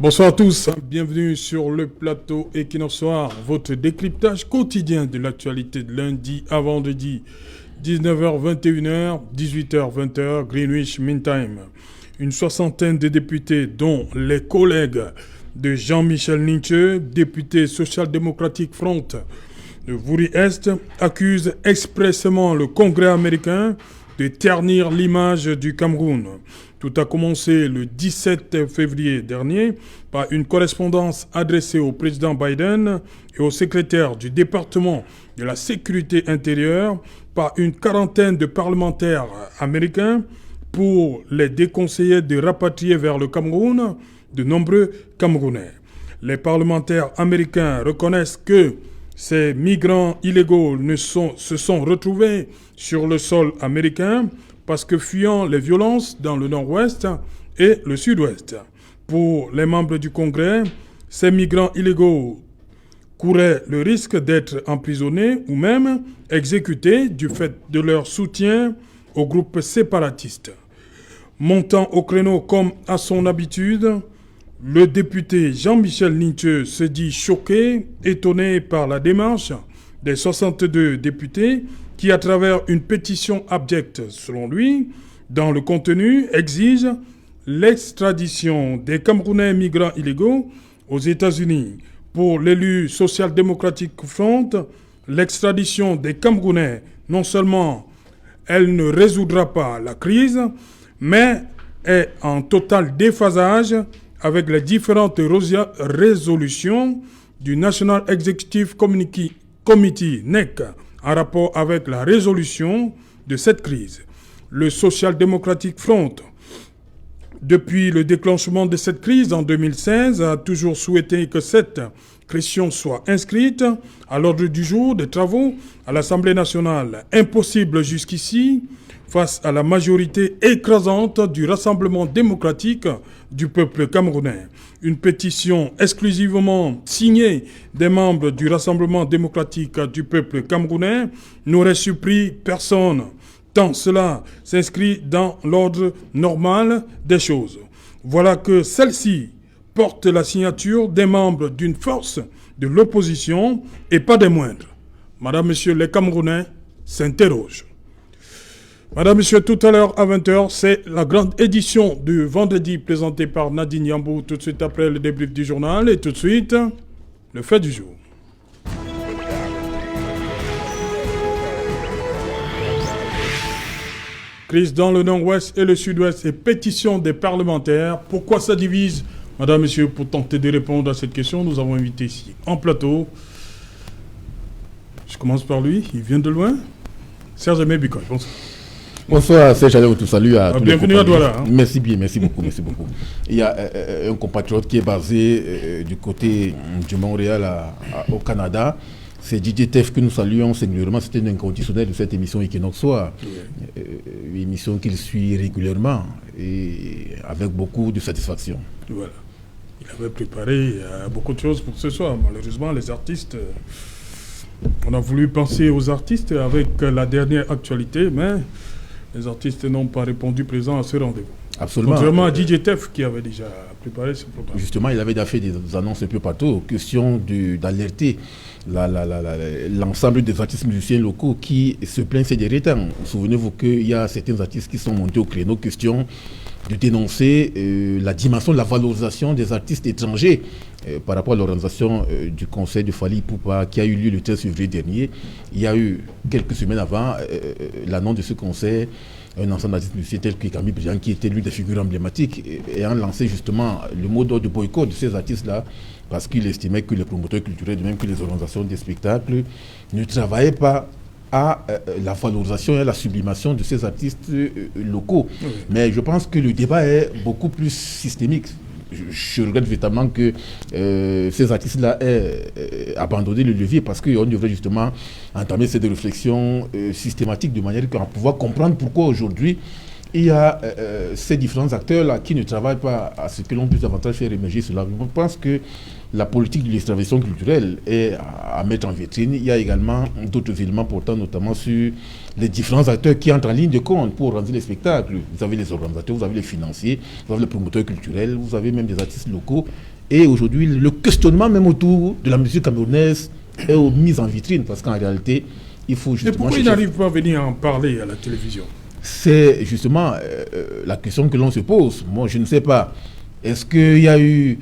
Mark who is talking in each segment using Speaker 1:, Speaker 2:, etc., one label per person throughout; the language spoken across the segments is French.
Speaker 1: Bonsoir à tous, bienvenue sur le plateau Equinox Soir, votre décryptage quotidien de l'actualité de lundi à vendredi, 19h-21h, 18h-20h, Greenwich Mean Time. Une soixantaine de députés, dont les collègues de Jean-Michel Ninche, député social-démocratique Front de Wouri-Est, accusent expressément le Congrès américain de ternir l'image du Cameroun. Tout a commencé le 17 février dernier par une correspondance adressée au président Biden et au secrétaire du département de la sécurité intérieure par une quarantaine de parlementaires américains pour les déconseiller de rapatrier vers le Cameroun de nombreux Camerounais. Les parlementaires américains reconnaissent que ces migrants illégaux se sont retrouvés sur le sol américain parce que fuyant les violences dans le nord-ouest et le sud-ouest. Pour les membres du Congrès, ces migrants illégaux couraient le risque d'être emprisonnés ou même exécutés du fait de leur soutien aux groupes séparatistes. Montant au créneau comme à son habitude, le député Jean-Michel Ninche se dit choqué, étonné par la démarche des 62 députés qui, à travers une pétition abjecte, selon lui, dans le contenu, exige l'extradition des Camerounais migrants illégaux aux États-Unis. Pour l'élu social-démocratique Front, l'extradition des Camerounais, non seulement elle ne résoudra pas la crise, mais est en total déphasage avec les différentes résolutions du National Executive Committee, NEC, en rapport avec la résolution de cette crise. Le Social Democratic depuis le déclenchement de cette crise en 2016, a toujours souhaité que cette question soit inscrite à l'ordre du jour des travaux à l'Assemblée nationale. Impossible jusqu'ici, face à la majorité écrasante du Rassemblement démocratique du peuple camerounais. Une pétition exclusivement signée des membres du Rassemblement démocratique du peuple camerounais n'aurait surpris personne, tant cela s'inscrit dans l'ordre normal des choses. Voilà que celle-ci porte la signature des membres d'une force de l'opposition et pas des moindres. Madame, Monsieur, les Camerounais s'interrogent. Madame, Monsieur, tout à l'heure à 20h, c'est la grande édition du vendredi présentée par Nadine Yambou, tout de suite après le débrief du journal et tout de suite, le fait du jour. Crise dans le nord-ouest et le sud-ouest et pétition des parlementaires. Pourquoi ça divise? Madame, Monsieur, pour tenter de répondre à cette question, nous avons invité ici en plateau. Je commence par lui, il vient de loin. Serge Aimé Bikoy, bonsoir.
Speaker 2: Bonsoir, Serge Aimé, salut à tous les
Speaker 1: bienvenue à Douala. Hein.
Speaker 2: Merci bien, merci beaucoup. Il y a un compatriote qui est basé du côté du Montréal au Canada. C'est Didier Teff que nous saluons singulièrement. C'était un inconditionnel de cette émission Equinox Soir. Une émission qu'il suit régulièrement et avec beaucoup de satisfaction.
Speaker 1: Voilà. Il avait préparé beaucoup de choses pour ce soir. Malheureusement, les artistes... on a voulu penser aux artistes avec la dernière actualité, mais les artistes n'ont pas répondu présent à ce rendez-vous.
Speaker 2: Absolument.
Speaker 1: Contrairement à DJ Teff qui avait déjà préparé ce programme.
Speaker 2: Justement, il avait déjà fait des annonces un peu partout. Question d'alerter l'ensemble des artistes musiciens locaux qui se plaignent ces derniers temps. Souvenez-vous qu'il y a certains artistes qui sont montés au créneau. Question de dénoncer la dimension de la valorisation des artistes étrangers par rapport à l'organisation du concert de Fally Ipupa qui a eu lieu le 13 février dernier. Il y a eu quelques semaines avant l'annonce de ce concert, un ensemble d'artistes musiciens tels que Camille Briand, qui était l'une des figures emblématiques, ayant lancé justement le mot d'ordre de boycott de ces artistes-là, parce qu'il estimait que les promoteurs culturels, de même que les organisations des spectacles, ne travaillaient pas à la valorisation et à la sublimation de ces artistes locaux. Oui. Mais je pense que le débat est beaucoup plus systémique. Je regrette véritablement que ces artistes-là aient abandonné le levier parce qu'on devrait justement entamer cette réflexion systématique de manière qu'on va pouvoir comprendre pourquoi aujourd'hui il y a ces différents acteurs-là qui ne travaillent pas à ce que l'on puisse davantage faire émerger cela. Je pense que la politique de l'extraversion culturelle est à mettre en vitrine. Il y a également d'autres éléments portant notamment sur les différents acteurs qui entrent en ligne de compte pour organiser les spectacles. Vous avez les organisateurs, vous avez les financiers, vous avez les promoteurs culturels, vous avez même des artistes locaux Et aujourd'hui, le questionnement même autour de la musique camerounaise est mis en vitrine, parce qu'en réalité, il faut justement...
Speaker 1: Et pourquoi il n'arrive pas à venir en parler à la télévision?
Speaker 2: C'est justement la question que l'on se pose. Moi, je ne sais pas. Est-ce qu'il y a eu...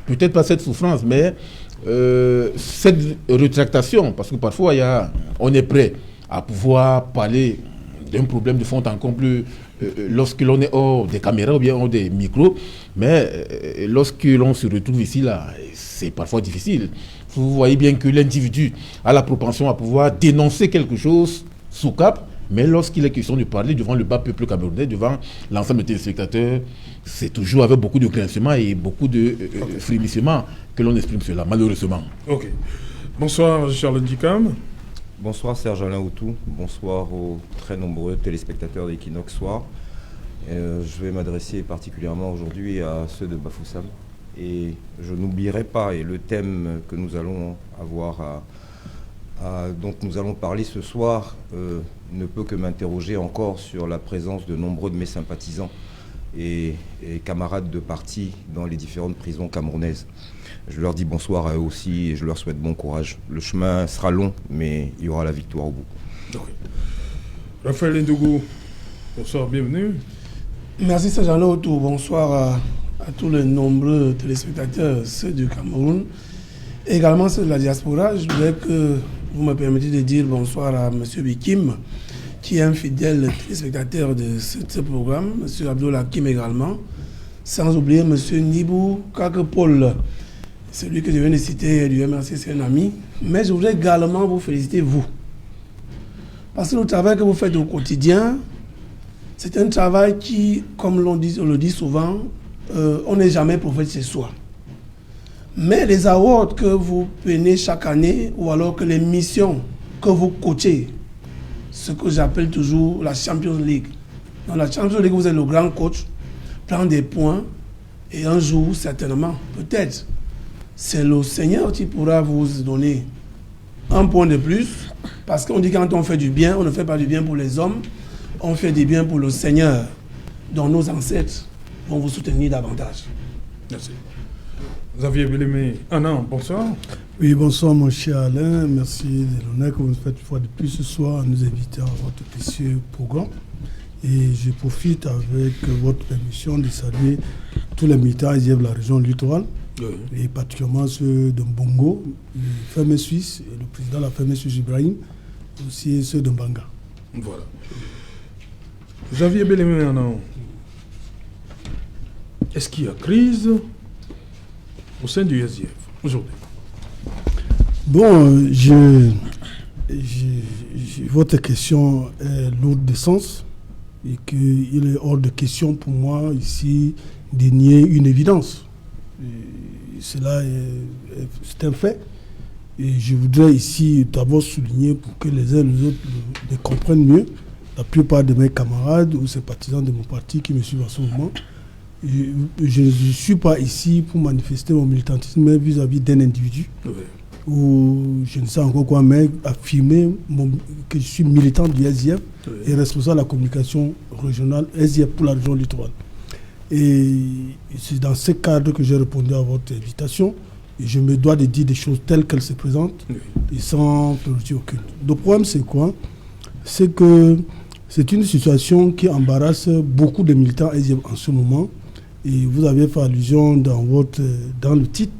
Speaker 2: peut-être pas cette souffrance, mais cette rétractation, parce que parfois on est prêt à pouvoir parler d'un problème de fond encore plus lorsque l'on est hors des caméras ou bien hors des micros, mais lorsque l'on se retrouve ici, là, c'est parfois difficile. Vous voyez bien que l'individu a la propension à pouvoir dénoncer quelque chose sous cap, mais lorsqu'il est question de parler devant le bas peuple camerounais, devant l'ensemble des téléspectateurs, c'est toujours avec beaucoup de grincement et beaucoup de frémissement que l'on exprime cela, malheureusement.
Speaker 1: Ok. Bonsoir, Charles Ndikam.
Speaker 3: Bonsoir, Serge-Alain Outou. Bonsoir aux très nombreux téléspectateurs d'Equinox Soir. Je vais m'adresser particulièrement aujourd'hui à ceux de Bafoussam. Et je n'oublierai pas, et le thème que nous allons avoir dont nous allons parler ce soir ne peut que m'interroger encore sur la présence de nombreux de mes sympathisants et camarades de parti dans les différentes prisons camerounaises. Je leur dis bonsoir à eux aussi et je leur souhaite bon courage. Le chemin sera long, mais il y aura la victoire au bout.
Speaker 1: Okay. Raphaël Ndougou, bonsoir, bienvenue.
Speaker 4: Merci Serge-Alain Outou, bonsoir à tous les nombreux téléspectateurs, ceux du Cameroun, et également ceux de la diaspora. Je voudrais que vous me permettiez de dire bonsoir à M. Bikim, qui est un fidèle téléspectateur de ce programme, M. Abdul Hakim également, sans oublier M. Nibou Kakepol, celui que je viens de citer du MRC, c'est un ami. Mais je voudrais également vous féliciter, vous. Parce que le travail que vous faites au quotidien, c'est un travail qui, comme on le dit souvent, on n'est jamais prophète chez soi. Mais les awards que vous prenez chaque année, ou alors que les missions que vous coachez, ce que j'appelle toujours la Champions League. Dans la Champions League, vous êtes le grand coach, prend des points, et un jour, certainement, peut-être, c'est le Seigneur qui pourra vous donner un point de plus, parce qu'on dit quand on fait du bien, on ne fait pas du bien pour les hommes, on fait du bien pour le Seigneur, dont nos ancêtres vont vous soutenir davantage.
Speaker 1: Merci. Xavier Bellemé. Anna, bonsoir.
Speaker 5: Oui, bonsoir mon cher Alain. Merci de l'honneur que vous nous faites une fois de plus ce soir à nous inviter à votre précieux programme. Et je profite avec votre permission de saluer tous les militants de la région littorale, et particulièrement ceux de Mbongo, le Ferme Suisse, et le président de la Ferme Suisse Ibrahim, aussi ceux de Mbanga.
Speaker 1: Voilà. Xavier Bellemé, Anna. Est-ce qu'il y a crise au sein du SDF aujourd'hui?
Speaker 5: Bon, votre question est lourde de sens et qu'il est hors de question pour moi ici de nier une évidence. Cela c'est un fait. Et je voudrais ici d'abord souligner pour que les uns et les autres le comprennent mieux. La plupart de mes camarades ou sympathisants de mon parti qui me suivent en ce moment, je ne suis pas ici pour manifester mon militantisme vis-à-vis d'un individu. Oui. Ou je ne sais encore quoi, mais affirmer que je suis militant du SDF et responsable de la communication régionale SDF pour la région littorale. Et c'est dans ce cadre que j'ai répondu à votre invitation. Et je me dois de dire des choses telles qu'elles se présentent et sans priorité aucune. Le problème, c'est quoi? C'est que c'est une situation qui embarrasse beaucoup de militants SDF en ce moment. Et vous avez fait allusion dans le titre,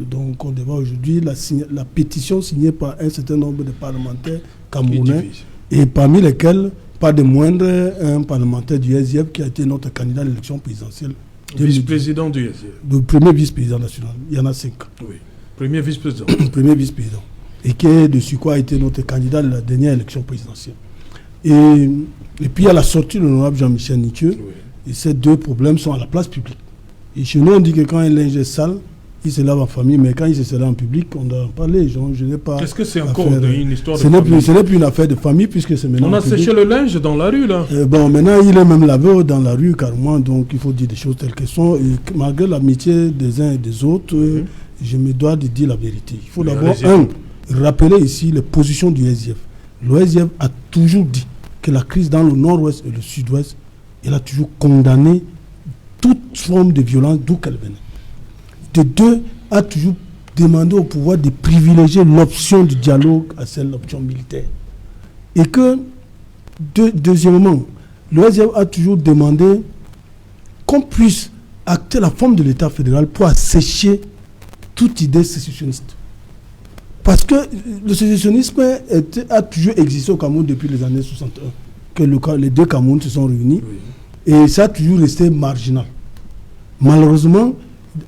Speaker 5: donc on débat aujourd'hui, la pétition signée par un certain nombre de parlementaires camerounais, et parmi lesquels, pas de moindre, un parlementaire du SDF qui a été notre candidat à l'élection présidentielle.
Speaker 1: Vice-président du SDF.
Speaker 5: Le premier vice-président national, il y en a 5.
Speaker 1: Oui, premier vice-président.
Speaker 5: Premier vice-président. Et qui, dessus quoi, a été notre candidat à la dernière élection présidentielle. Et puis il y a la sortie de l'honorable Jean-Michel Nitieux. Oui. Et ces deux problèmes sont à la place publique. Et chez nous, on dit que quand un linge est sale, il se lave en famille, mais quand il se lave en public, on doit en parler. Je n'ai pas.
Speaker 1: Est-ce que c'est encore une histoire de famille?
Speaker 5: Ce n'est plus une affaire de famille, puisque c'est maintenant.
Speaker 1: On a séché le linge dans la rue, là.
Speaker 5: Bon, maintenant, il est même lavé dans la rue, carrément, donc il faut dire des choses telles qu'elles sont. Et malgré l'amitié des uns et des autres, je me dois de dire la vérité. Il faut d'abord, rappeler ici les positions du SDF. Le SDF a toujours dit que la crise dans le nord-ouest et le sud-ouest, elle a toujours condamné toute forme de violence d'où qu'elle venait. De deux, a toujours demandé au pouvoir de privilégier l'option du dialogue à celle de l'option militaire. Et que, deuxièmement, le SDF a toujours demandé qu'on puisse acter la forme de l'État fédéral pour assécher toute idée sécessionniste. Parce que le sécessionnisme a toujours existé au Cameroun depuis les années 61, que les deux Camerouns se sont réunis, et ça a toujours resté marginal. Malheureusement,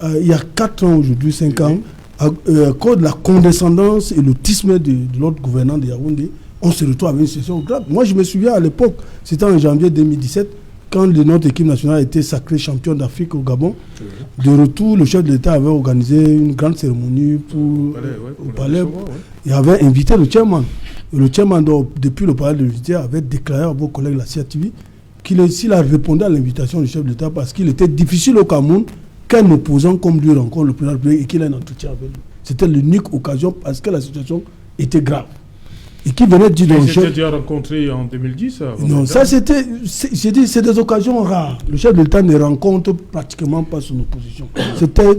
Speaker 5: il y a 4 ans aujourd'hui, 5 ans, à cause de la condescendance et l'autisme de l'autre gouvernant de Yaoundé, on se retrouve avec une situation grave. Moi, je me souviens à l'époque, c'était en janvier 2017, quand notre équipe nationale a été sacrée championne d'Afrique au Gabon. De retour, le chef de l'État avait organisé une grande cérémonie au palais. Il avait invité le chairman. Et le chairman, depuis le palais de l'unité, avait déclaré à vos collègues de la CIATV s'il a répondu à l'invitation du chef de l'État parce qu'il était difficile au Cameroun qu'un opposant comme lui rencontre le président de la République et qu'il ait un entretien avec lui. C'était l'unique occasion parce que la situation était grave. Et qui venait dire
Speaker 1: le chef... déjà rencontré en 2010
Speaker 5: Non, ça c'était... C'est des occasions rares. Le chef de l'État ne rencontre pratiquement pas son opposition.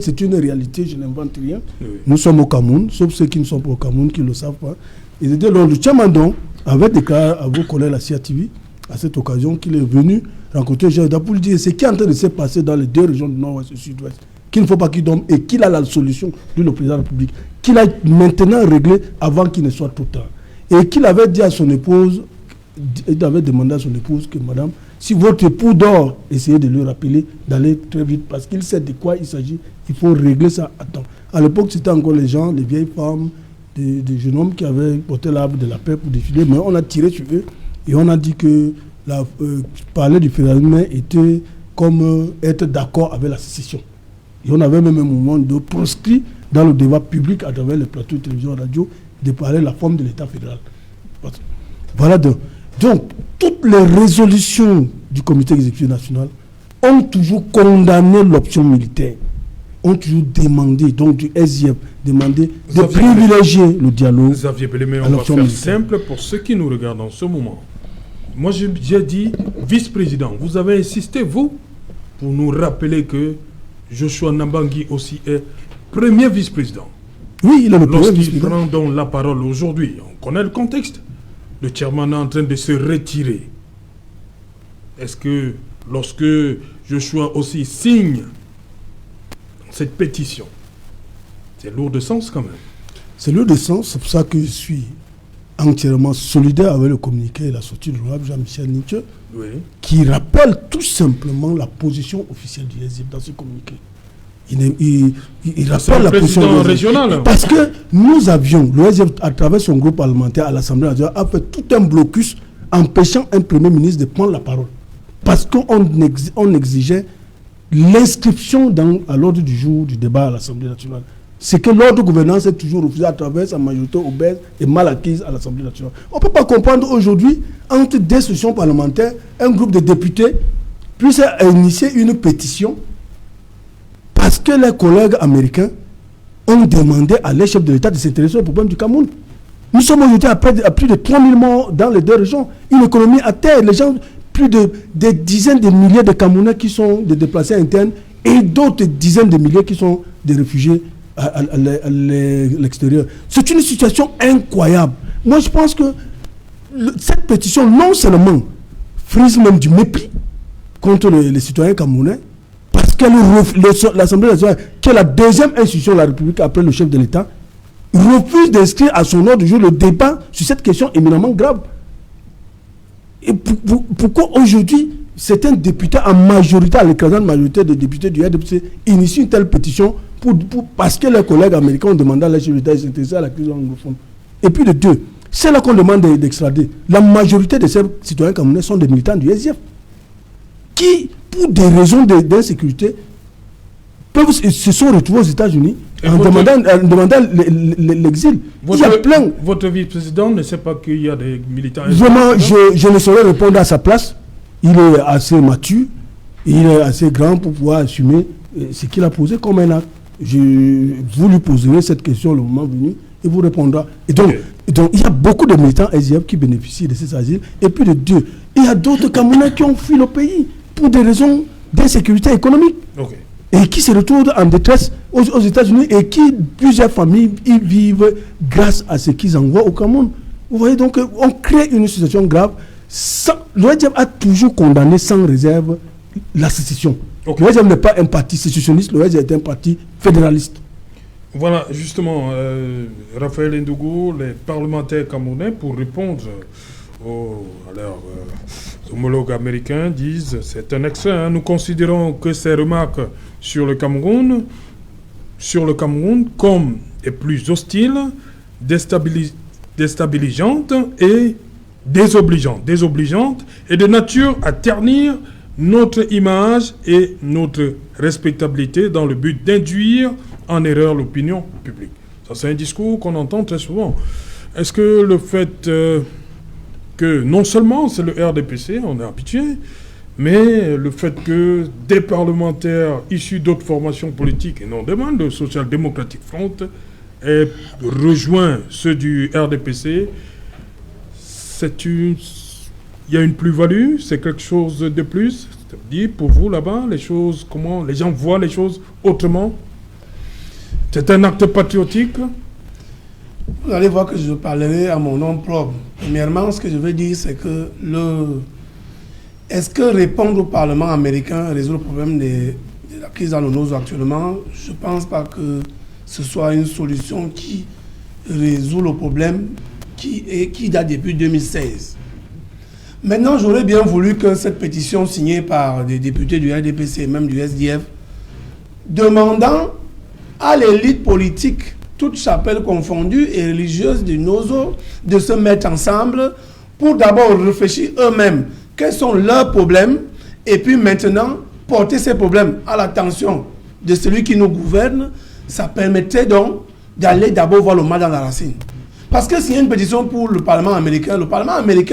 Speaker 5: C'est une réalité, je n'invente rien. Oui. Nous sommes au Cameroun, sauf ceux qui ne sont pas au Cameroun, qui ne le savent pas. Et donc, le Tchamadon avait déclaré à vos collègues de la CIATV, à cette occasion, qu'il est venu rencontrer le chef de l'État pour lui dire ce qui est en train de se passer dans les deux régions du Nord-Ouest et du Sud-Ouest, qu'il ne faut pas qu'il dorme et qu'il a la solution du président de la République, qu'il a maintenant réglé avant qu'il ne soit trop tard. Et qu'il avait dit à son épouse, il avait demandé à son épouse que madame, si votre époux dort, essayez de lui rappeler d'aller très vite parce qu'il sait de quoi il s'agit, il faut régler ça à temps. À l'époque, c'était encore les gens, les vieilles femmes, des jeunes hommes qui avaient porté l'arbre de la paix pour défiler, mais on a tiré sur eux et on a dit que parler du fédéralisme était comme être d'accord avec la sécession. Et on avait même un moment de proscrit dans le débat public à travers les plateaux de télévision et radio de parler de la forme de l'État fédéral. Voilà donc, toutes les résolutions du comité exécutif national ont toujours condamné l'option militaire, ont toujours demandé, donc du SIF, demandé de privilégier le dialogue.
Speaker 1: Xavier Bellemé, on va faire simple pour ceux qui nous regardent en ce moment. Moi, j'ai dit vice-président. Vous avez insisté, vous, pour nous rappeler que Joshua Nambangui aussi est premier vice-président.
Speaker 5: Oui, il est le premier
Speaker 1: vice-président.
Speaker 5: vice-président.
Speaker 1: Lorsqu'il prend donc la parole aujourd'hui, on connaît le contexte. Le chairman est en train de se retirer. Est-ce que lorsque Joshua aussi signe cette pétition, c'est lourd de sens quand même?
Speaker 5: C'est lourd de sens, c'est pour ça que je suis entièrement solidaire avec le communiqué et la sortie de l'honorable Jean-Michel Nietzsche, oui, qui rappelle tout simplement la position officielle du SDF dans ce communiqué. Il rappelle la position
Speaker 1: régionale.
Speaker 5: Parce que nous avions, le SDF, à travers son groupe parlementaire à l'Assemblée nationale, a fait tout un blocus empêchant un Premier ministre de prendre la parole. Parce qu'on exigeait l'inscription à l'ordre du jour du débat à l'Assemblée nationale. C'est que l'ordre de gouvernance est toujours refusé à travers sa majorité obèse et mal acquise à l'Assemblée nationale. On ne peut pas comprendre aujourd'hui, entre deux sessions parlementaires, un groupe de députés puisse initier une pétition parce que les collègues américains ont demandé à les chefs de l'État de s'intéresser au problème du Cameroun. Nous sommes aujourd'hui à plus de 3000 morts dans les deux régions, une économie à terre, les gens, des dizaines de milliers de Camerounais qui sont des déplacés internes et d'autres dizaines de milliers qui sont des réfugiés à l'extérieur. C'est une situation incroyable. Moi, je pense que cette pétition, non seulement frise même du mépris contre les citoyens camerounais, parce que l'Assemblée nationale, qui est la deuxième institution de la République après le chef de l'État, refuse d'inscrire à son ordre du jour le débat sur cette question éminemment grave. Et pourquoi aujourd'hui, certains députés en majorité, à l'écrasante majorité des députés du RDPC, initient une telle pétition parce que les collègues américains ont demandé à la chef d'État de s'intéresser à la crise anglophone. Et puis de deux, c'est là qu'on demande d'extrader. La majorité de ces citoyens camerounais sont des militants du SDF qui, pour des raisons d'insécurité, se sont retrouvés aux États-Unis en demandant l'exil. Il y a plein.
Speaker 1: Votre vice-président ne sait pas qu'il y a des militants.
Speaker 5: Vraiment, je ne saurais répondre à sa place. Il est assez mature, il est assez grand pour pouvoir assumer ce qu'il a posé comme un acte. Vous lui poserez cette question le moment venu et vous répondra. Et donc, il y a beaucoup de militants SDF qui bénéficient de ces asiles. Et puis de deux, il y a d'autres Camerounais qui ont fui le pays pour des raisons d'insécurité économique.
Speaker 1: Ok.
Speaker 5: Et qui se retrouvent en détresse aux États-Unis et qui, plusieurs familles, y vivent grâce à ce qu'ils envoient au Cameroun. Vous voyez, donc, on crée une situation grave. L'OEDF a toujours condamné sans réserve la sécession.
Speaker 1: Okay.
Speaker 5: L'OEDF n'est pas un parti sécessionniste, l'OEDF est un parti fédéraliste.
Speaker 1: Voilà, justement, Raphaël Ndougou, les parlementaires camerounais, pour répondre à leurs homologues américains, disent, c'est un extrait, hein, nous considérons que ces remarques sur le Cameroun comme est plus hostile, déstabilisante et désobligeante et de nature à ternir notre image et notre respectabilité dans le but d'induire en erreur l'opinion publique. Ça, c'est un discours qu'on entend très souvent. Est-ce que le fait que non seulement c'est le RDPC, on est habitué, mais le fait que des parlementaires issus d'autres formations politiques, et non demain, le Social Democratic Front, aient rejoint ceux du RDPC, il y a une plus-value, c'est quelque chose de plus. C'est-à-dire, pour vous là-bas, comment les gens voient les choses autrement? C'est un acte patriotique?
Speaker 4: Vous allez voir que je parlerai à mon nom propre. Premièrement, ce que je veux dire, c'est que est-ce que répondre au Parlement américain résout le problème de la crise dans le Nozo actuellement? Je ne pense pas que ce soit une solution qui résout le problème qui date depuis 2016. Maintenant, j'aurais bien voulu que cette pétition signée par des députés du RDPC et même du SDF, demandant à l'élite politique, toute chapelle confondue et religieuse du Nozo, de se mettre ensemble pour d'abord réfléchir eux-mêmes quels sont leurs problèmes et puis maintenant porter ces problèmes à l'attention de celui qui nous gouverne, ça permettrait donc d'aller d'abord voir le mal dans la racine. Parce que s'il y a une pétition pour le Parlement américain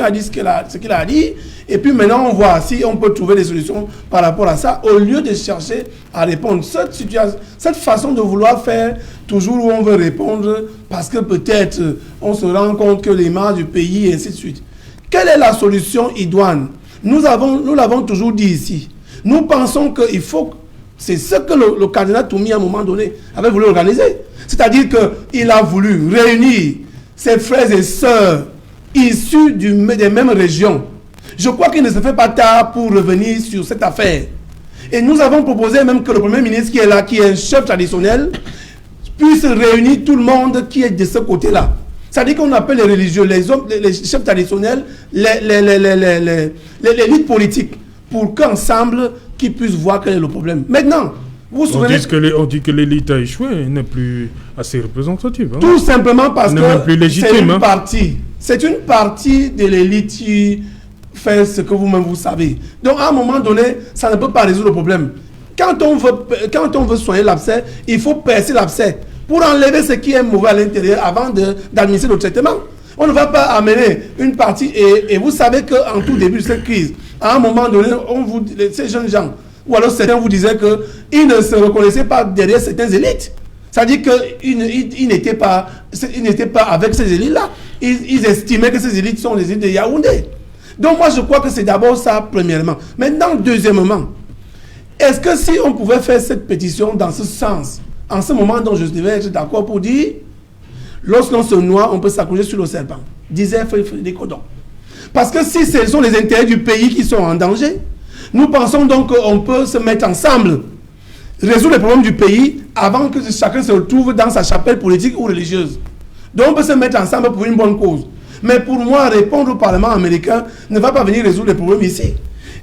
Speaker 4: a dit ce qu'il a dit, et puis maintenant on voit si on peut trouver des solutions par rapport à ça, au lieu de chercher à répondre. Cette façon de vouloir faire toujours où on veut répondre, parce que peut-être on se rend compte que l'image du pays, et ainsi de suite. Quelle est la solution idoine? Nous l'avons toujours dit ici. Nous pensons qu'il faut... C'est ce que le cardinal Toumi, à un moment donné, avait voulu organiser. C'est-à-dire qu'il a voulu réunir ses frères et sœurs issus des mêmes régions. Je crois qu'il ne se fait pas tard pour revenir sur cette affaire. Et nous avons proposé même que le Premier ministre qui est là, qui est un chef traditionnel, puisse réunir tout le monde qui est de ce côté-là. C'est-à-dire qu'on appelle les religieux, les hommes, les chefs traditionnels, l'élite politique, pour qu'ensemble, qu'ils puissent voir quel est le problème. Maintenant, vous vous souvenez...
Speaker 1: On dit que l'élite a échoué, elle n'est plus assez représentative. Hein.
Speaker 4: Tout simplement parce que c'est une
Speaker 1: hein.
Speaker 4: partie de l'élite qui fait ce que vous-même vous savez. Donc à un moment donné, ça ne peut pas résoudre le problème. Quand on veut soigner l'abcès, il faut percer l'abcès pour enlever ce qui est mauvais à l'intérieur avant d'administrer le traitement. On ne va pas amener une partie, et vous savez qu'en tout début de cette crise, à un moment donné, ces jeunes gens, ou alors certains vous disaient qu'ils ne se reconnaissaient pas derrière certaines élites. C'est-à-dire qu'ils n'étaient pas avec ces élites-là. Ils estimaient que ces élites sont les élites de Yaoundé. Donc moi je crois que c'est d'abord ça, premièrement. Maintenant, deuxièmement, est-ce que si on pouvait faire cette pétition dans ce sens, en ce moment dont je devais être d'accord pour dire, lorsqu'on se noie, on peut s'accrocher sur le serpent, disait Frédéric Odon. Parce que si ce sont les intérêts du pays qui sont en danger, nous pensons donc qu'on peut se mettre ensemble, résoudre les problèmes du pays avant que chacun se retrouve dans sa chapelle politique ou religieuse. Donc on peut se mettre ensemble pour une bonne cause. Mais pour moi, répondre au Parlement américain ne va pas venir résoudre les problèmes ici.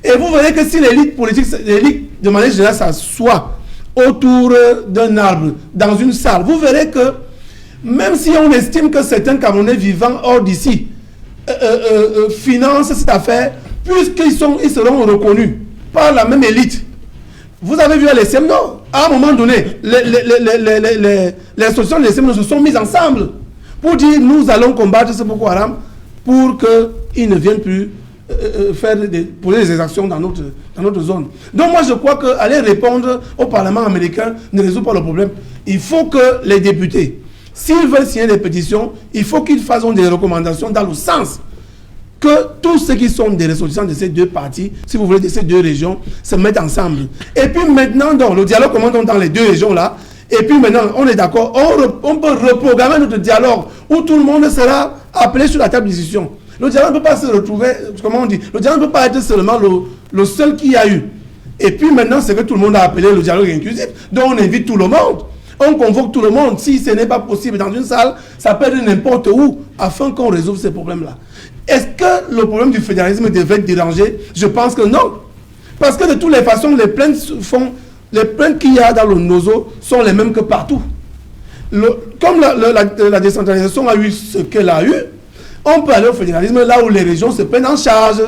Speaker 4: Et vous verrez que si l'élite politique, l'élite de manière générale s'assoit autour d'un arbre, dans une salle, vous verrez que même si on estime que certains Camerounais vivant hors d'ici financent cette affaire, puisqu'ils seront reconnus par la même élite. Vous avez vu à l'ESM Nord, à un moment donné, les associations de l'ESM Nord se sont mises ensemble pour dire nous allons combattre ce Boko Haram pour qu'ils ne viennent plus poser des exactions dans notre zone. Donc moi je crois qu'aller répondre au Parlement américain ne résout pas le problème. Il faut que les députés, s'ils veulent signer des pétitions, il faut qu'ils fassent des recommandations dans le sens que tous ceux qui sont des ressortissants de ces deux parties, si vous voulez, de ces deux régions, se mettent ensemble. Et puis maintenant, donc, le dialogue commence dans les deux régions-là. Et puis maintenant, on est d'accord, on peut reprogrammer notre dialogue où tout le monde sera appelé sur la table de discussion. Le dialogue ne peut pas se retrouver, comment on dit, le dialogue ne peut pas être seulement le seul qu'il y a eu. Et puis maintenant, c'est que tout le monde a appelé le dialogue inclusif. Donc on invite tout le monde. On convoque tout le monde. Si ce n'est pas possible dans une salle, ça peut être n'importe où, afin qu'on résolve ces problèmes-là. Est-ce que le problème du fédéralisme devrait déranger? Je pense que non. Parce que de toutes les façons, les plaintes qu'il y a dans le NOSO sont les mêmes que partout. Comme la décentralisation a eu ce qu'elle a eu, on peut aller au fédéralisme là où les régions se prennent en charge,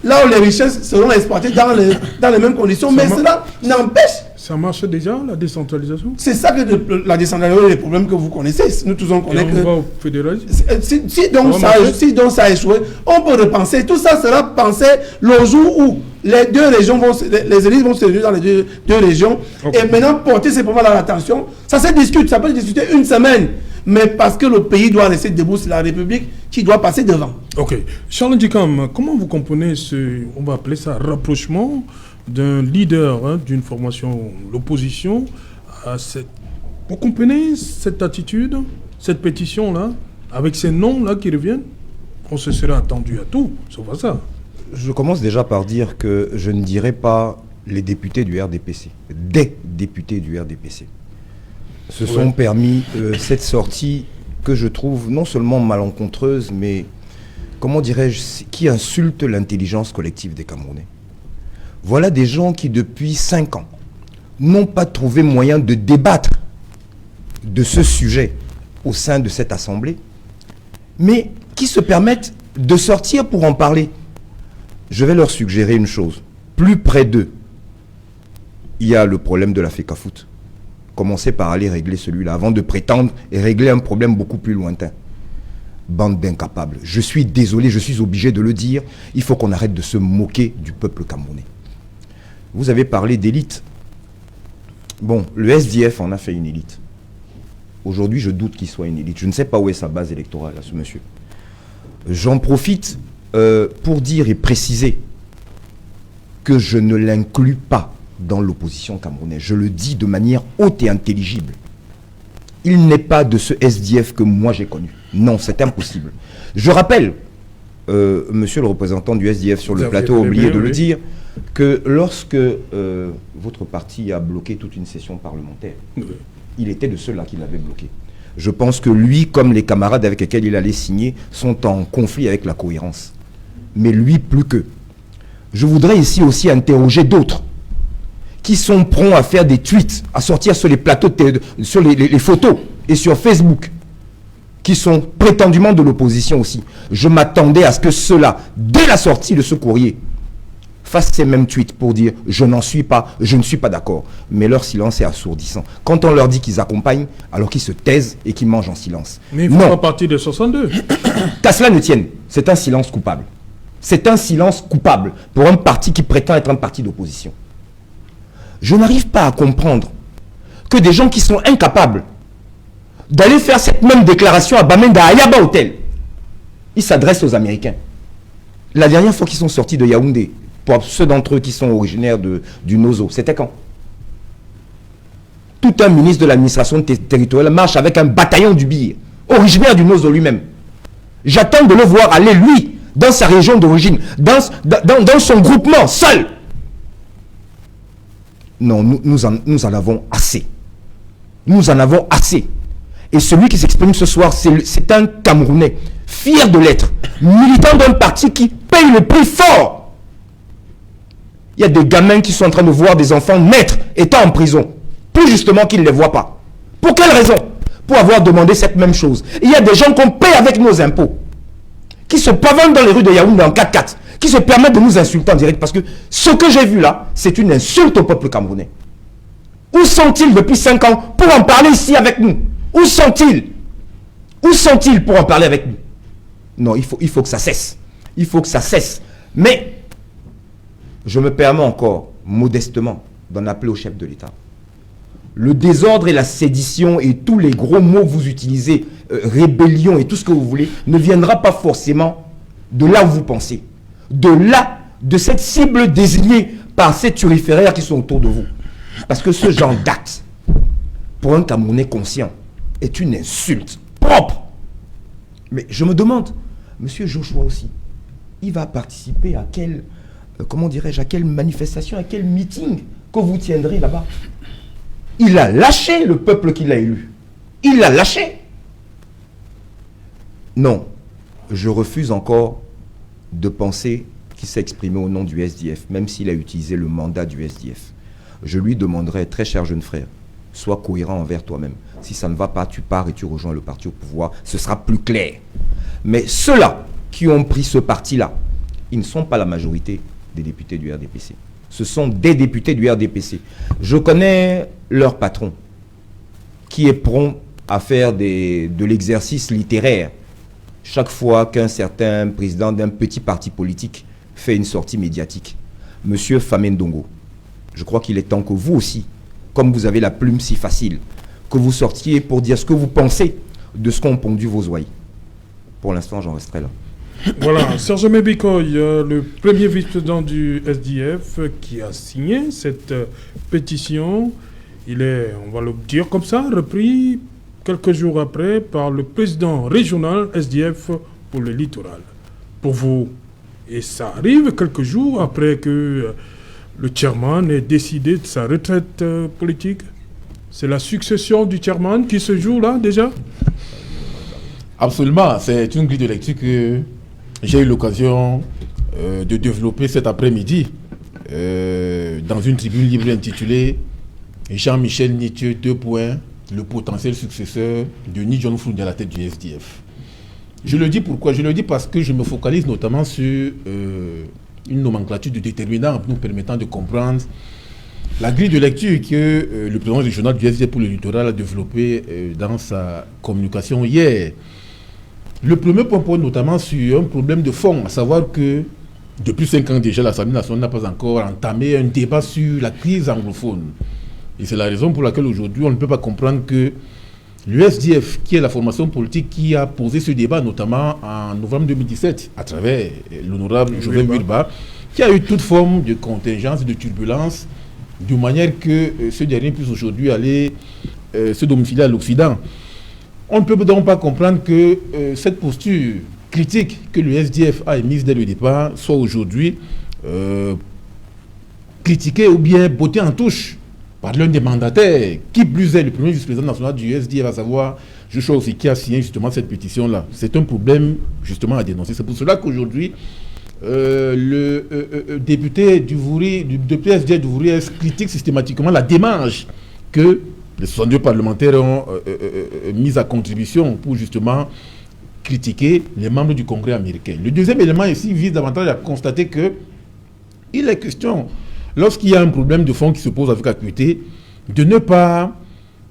Speaker 4: là où les richesses seront exploitées dans les mêmes conditions. Mais cela n'empêche.
Speaker 1: Ça marche déjà, la décentralisation? C'est
Speaker 4: ça que la décentralisation est le problème que vous connaissez. Nous tous on connaît que...
Speaker 1: on va au fédéralisme.
Speaker 4: Si donc ça a échoué, on peut repenser. Tout ça sera pensé le jour où les deux régions les élites vont se réunir dans les deux régions. Okay. Et maintenant, porter ces problèmes à l'attention, ça se discute. Ça peut se discuter une semaine. Mais parce que le pays doit rester debout, c'est la République qui doit passer devant. Ok.
Speaker 1: Charles Ndikam, comment vous comprenez on va appeler ça, rapprochement d'un leader d'une formation, l'opposition, vous comprenez cette attitude, cette pétition-là, avec ces noms-là qui reviennent? On se serait attendu à tout, sauf à ça.
Speaker 3: Je commence déjà par dire que je ne dirais pas les députés du RDPC, des députés du RDPC. Se sont permis cette sortie que je trouve non seulement malencontreuse, mais, comment dirais-je, qui insulte l'intelligence collective des Camerounais. Voilà des gens qui, depuis 5 ans, n'ont pas trouvé moyen de débattre de ce sujet au sein de cette assemblée, mais qui se permettent de sortir pour en parler. Je vais leur suggérer une chose. Plus près d'eux, il y a le problème de la FECAFOOT. Commencez par aller régler celui-là avant de prétendre et régler un problème beaucoup plus lointain. Bande d'incapables. Je suis désolé, je suis obligé de le dire. Il faut qu'on arrête de se moquer du peuple camerounais. Vous avez parlé d'élite. Bon, le SDF en a fait une élite. Aujourd'hui, je doute qu'il soit une élite. Je ne sais pas où est sa base électorale, à ce monsieur. J'en profite pour dire et préciser que je ne l'inclus pas dans l'opposition camerounaise. Je le dis de manière haute et intelligible. Il n'est pas de ce SDF que moi j'ai connu. Non, c'est impossible. Je rappelle, monsieur le représentant du SDF sur le plateau a oublié de le dire, que lorsque votre parti a bloqué toute une session parlementaire, il était de ceux-là qui l'avaient bloqué. Je pense que lui, comme les camarades avec lesquels il allait signer, sont en conflit avec la cohérence. Mais lui, plus qu'eux. Je voudrais ici aussi interroger d'autres qui sont prompts à faire des tweets, à sortir sur les plateaux, sur les photos et sur Facebook, qui sont prétendument de l'opposition aussi. Je m'attendais à ce que ceux-là, dès la sortie de ce courrier, fassent ces mêmes tweets pour dire « je n'en suis pas, je ne suis pas d'accord ». Mais leur silence est assourdissant. Quand on leur dit qu'ils accompagnent, alors qu'ils se taisent et qu'ils mangent en silence.
Speaker 1: Mais il ne faut pas partir de 62.
Speaker 3: Qu'à cela ne tienne, c'est un silence coupable. C'est un silence coupable pour un parti qui prétend être un parti d'opposition. Je n'arrive pas à comprendre que des gens qui sont incapables d'aller faire cette même déclaration à Bamenda, à Yaba Hotel, ils s'adressent aux Américains. La dernière fois qu'ils sont sortis de Yaoundé, pour ceux d'entre eux qui sont originaires du Nozo, c'était quand? Tout un ministre de l'administration territoriale marche avec un bataillon du billet, originaire du Nozo lui-même. J'attends de le voir aller, lui, dans sa région d'origine, dans son groupement, seul. Non, nous en avons assez. Nous en avons assez. Et celui qui s'exprime ce soir, c'est un Camerounais, fier de l'être, militant d'un parti qui paye le prix fort. Il y a des gamins qui sont en train de voir des enfants naître, étant en prison, pour justement qu'ils ne les voient pas. Pour quelle raison? Pour avoir demandé cette même chose. Et il y a des gens qu'on paye avec nos impôts, qui se pavanent dans les rues de Yaoundé en 4x4, qui se permettent de nous insulter en direct, parce que ce que j'ai vu là, c'est une insulte au peuple camerounais. Où sont-ils depuis 5 ans pour en parler ici avec nous? Où sont-ils? Où sont-ils pour en parler avec nous? Non, il faut que ça cesse. Il faut que ça cesse. Mais, je me permets encore, modestement, d'en appeler au chef de l'État. Le désordre et la sédition et tous les gros mots que vous utilisez, rébellion et tout ce que vous voulez, ne viendra pas forcément de là où vous pensez, de cette cible désignée par ces turiféraires qui sont autour de vous. Parce que ce genre d'acte, pour un Camerounais conscient, est une insulte propre. Mais je me demande, Monsieur Joshua aussi, il va participer à quelle, à quelle manifestation, à quel meeting que vous tiendrez là-bas? Il a lâché le peuple qui l'a élu. Il l'a lâché. Non, je refuse encore de penser qu'il s'est exprimé au nom du SDF, même s'il a utilisé le mandat du SDF. Je lui demanderai, très cher jeune frère, sois cohérent envers toi-même. Si ça ne va pas, tu pars et tu rejoins le parti au pouvoir. Ce sera plus clair. Mais ceux-là qui ont pris ce parti-là, ils ne sont pas la majorité des députés du RDPC. Ce sont des députés du RDPC. Je connais leur patron, qui est prompt à faire de l'exercice littéraire chaque fois qu'un certain président d'un petit parti politique fait une sortie médiatique. Monsieur Famendongo, je crois qu'il est temps que vous aussi, comme vous avez la plume si facile, que vous sortiez pour dire ce que vous pensez de ce qu'ont pondu vos ouailles. Pour l'instant, j'en resterai là.
Speaker 1: Voilà, Serge Mebikoy, le premier vice-président du SDF qui a signé cette pétition, il est, on va le dire comme ça, repris quelques jours après par le président régional SDF pour le littoral. Pour vous, et ça arrive quelques jours après que le chairman ait décidé de sa retraite politique. C'est la succession du chairman qui se joue là déjà?
Speaker 2: Absolument, c'est une grille de lecture que j'ai eu l'occasion de développer cet après-midi dans une tribune libre intitulée Jean-Michel Nitieux, le potentiel successeur de Ni John Fround à la tête du SDF. Je le dis pourquoi? Je le dis parce que je me focalise notamment sur une nomenclature de déterminants nous permettant de comprendre la grille de lecture que le président régional du SDF pour le littoral a développée dans sa communication hier. Le premier point porte notamment sur un problème de fond, à savoir que depuis 5 ans déjà, l'Assemblée nationale n'a pas encore entamé un débat sur la crise anglophone. Et c'est la raison pour laquelle aujourd'hui on ne peut pas comprendre que l'USDF, qui est la formation politique qui a posé ce débat, notamment en novembre 2017, à travers l'honorable Joël Wilba, qui a eu toute forme de contingence et de turbulence, de manière que ce dernier puisse aujourd'hui aller se domicilier à l'Occident. On ne peut donc pas comprendre que cette posture critique que le SDF a émise dès le départ soit aujourd'hui critiquée ou bien bottée en touche par l'un des mandataires, qui plus est le premier vice-président national du SDF, à savoir Joshua aussi, qui a signé justement cette pétition-là. C'est un problème justement à dénoncer. C'est pour cela qu'aujourd'hui, le député du SDF du Vouri critique systématiquement la démarche que les 62 parlementaires ont mise à contribution pour justement critiquer les membres du Congrès américain. Le deuxième élément ici vise davantage à constater que il est question, lorsqu'il y a un problème de fond qui se pose avec acuité, de ne pas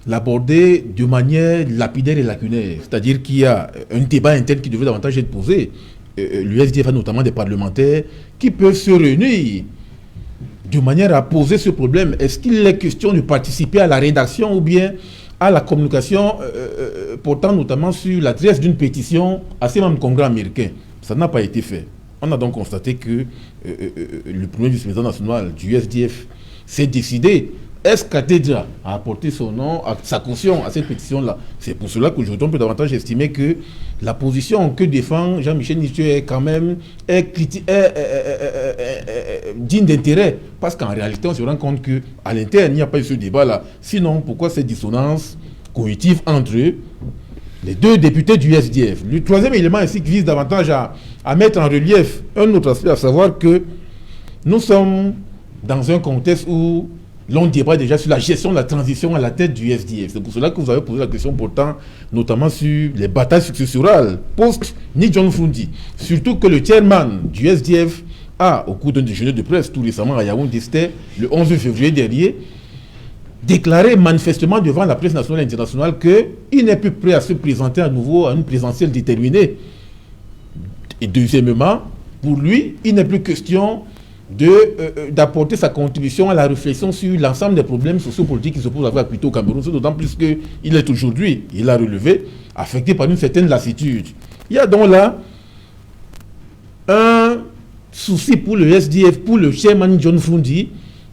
Speaker 2: l'aborder de manière lapidaire et lacunaire. C'est-à-dire qu'il y a un débat interne qui devrait davantage être posé. L'USDF a notamment des parlementaires qui peuvent se réunir de manière à poser ce problème. Est-ce qu'il est question de participer à la rédaction ou bien à la communication portant notamment sur l'adresse d'une pétition à ces membres du Congrès américain? Ça n'a pas été fait. On a donc constaté que le premier vice-président national du SDF s'est décidé, ex-cathedra, à apporter son nom, sa caution à cette pétition-là. C'est pour cela qu'aujourd'hui, on peut davantage estimer que la position que défend Jean-Michel Nitieux est quand même digne d'intérêt. Parce qu'en réalité, on se rend compte qu'à l'interne, il n'y a pas eu ce débat-là. Sinon, pourquoi cette dissonance cognitive entre eux, les deux députés du SDF? Le troisième élément ici qui vise davantage à mettre en relief un autre aspect, à savoir que nous sommes dans un contexte où l'on débat déjà sur la gestion de la transition à la tête du SDF. C'est pour cela que vous avez posé la question portant notamment sur les batailles successorales post-Ni John Fround. Surtout que le chairman du SDF a, au cours d'un déjeuner de presse tout récemment à Yaoundé, le 11 février dernier, déclaré manifestement devant la presse nationale et internationale qu'il n'est plus prêt à se présenter à nouveau à une présidentielle déterminée. Et deuxièmement, pour lui, il n'est plus question d'apporter sa contribution à la réflexion sur l'ensemble des problèmes sociopolitiques qui se posent avec acuité au Cameroun, d'autant plus qu'il est aujourd'hui, il l'a relevé, affecté par une certaine lassitude. Il y a donc là un souci pour le SDF, pour le chairman John Fundi,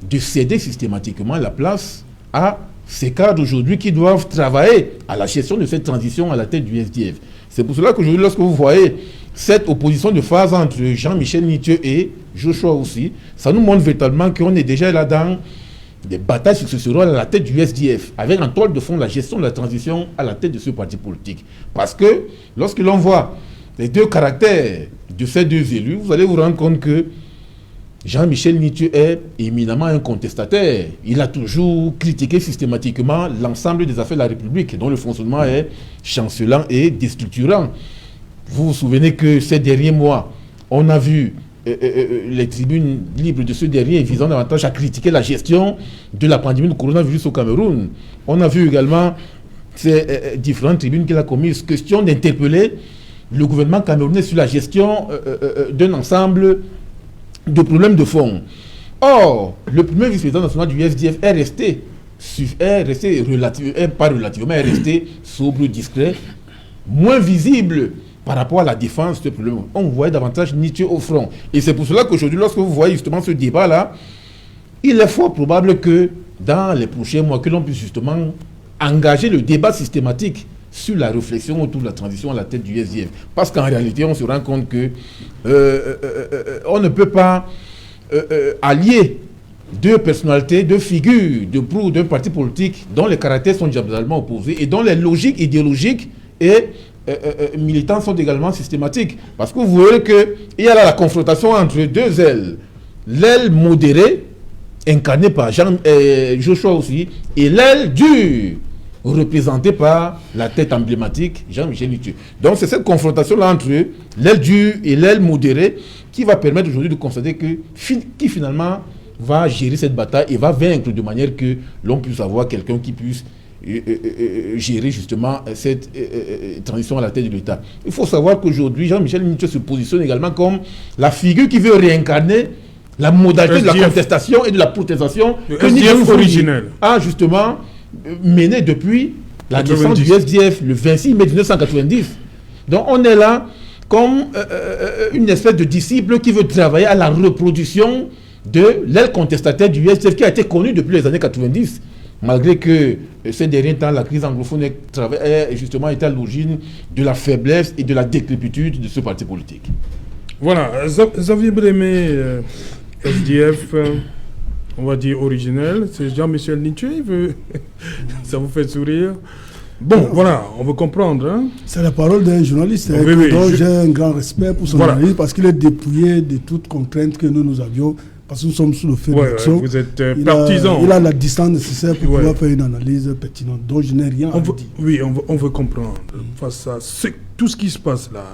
Speaker 2: de céder systématiquement la place à ces cadres aujourd'hui qui doivent travailler à la gestion de cette transition à la tête du SDF. C'est pour cela qu'aujourd'hui, lorsque vous voyez cette opposition de phase entre Jean-Michel Nitieux et Joshua aussi, ça nous montre véritablement qu'on est déjà là dans des batailles successorales à la tête du SDF, avec en toile de fond la gestion de la transition à la tête de ce parti politique. Parce que lorsque l'on voit les deux caractères de ces deux élus, vous allez vous rendre compte que Jean-Michel Nitieux est éminemment un contestataire. Il a toujours critiqué systématiquement l'ensemble des affaires de la République, dont le fonctionnement est chancelant et déstructurant. Vous vous souvenez que ces derniers mois, on a vu les tribunes libres de ce dernier visant davantage à critiquer la gestion de la pandémie de coronavirus au Cameroun. On a vu également ces différentes tribunes qu'il a commises, question d'interpeller le gouvernement camerounais sur la gestion d'un ensemble de problèmes de fond. Or, le premier vice-président national du SDF est resté sobre, discret, moins visible par rapport à la défense de ce problème. On voyait davantage Nitieux au front. Et c'est pour cela qu'aujourd'hui, lorsque vous voyez justement ce débat-là, il est fort probable que dans les prochains mois, que l'on puisse justement engager le débat systématique sur la réflexion autour de la transition à la tête du SDF. Parce qu'en réalité, on se rend compte que on ne peut pas allier deux personnalités, deux figures de proue d'un parti politique dont les caractères sont diamétralement opposés et dont les logiques idéologiques et militants sont également systématiques. Parce que vous voyez qu'il y a là la confrontation entre deux ailes. L'aile modérée, incarnée par Joshua aussi, et l'aile dure, représentée par la tête emblématique Jean-Michel Nitieux. Donc c'est cette confrontation-là entre l'aile dure et l'aile modérée qui va permettre aujourd'hui de constater qui finalement va gérer cette bataille et va vaincre de manière que l'on puisse avoir quelqu'un qui puisse gérer justement cette transition à la tête de l'État. Il faut savoir qu'aujourd'hui, Jean-Michel Nitieux se positionne également comme la figure qui veut réincarner la modalité de la contestation et de la protestation que Nitieux originel a justement mené depuis la naissance du SDF le 26 mai 1990. Donc on est là comme une espèce de disciple qui veut travailler à la reproduction de l'aile contestataire du SDF qui a été connue depuis les années 90. Malgré que ces derniers temps, la crise anglophone a justement été à l'origine de la faiblesse et de la décrépitude de ce parti politique.
Speaker 1: Voilà, Xavier Brémé, SDF, on va dire originel, c'est Jean-Michel Nitieux, ça vous fait sourire. Bon, voilà, on veut comprendre. Hein.
Speaker 5: C'est la parole d'un journaliste dont j'ai un grand respect pour son analyse parce qu'il est dépouillé de toute contrainte que nous avions. Parce que nous sommes sous le feu de l'action.
Speaker 1: Vous êtes partisan.
Speaker 5: Il a la distance nécessaire pour pouvoir faire une analyse pertinente. Donc je n'ai rien à dire.
Speaker 1: Oui, on veut comprendre. Face à tout ce qui se passe là,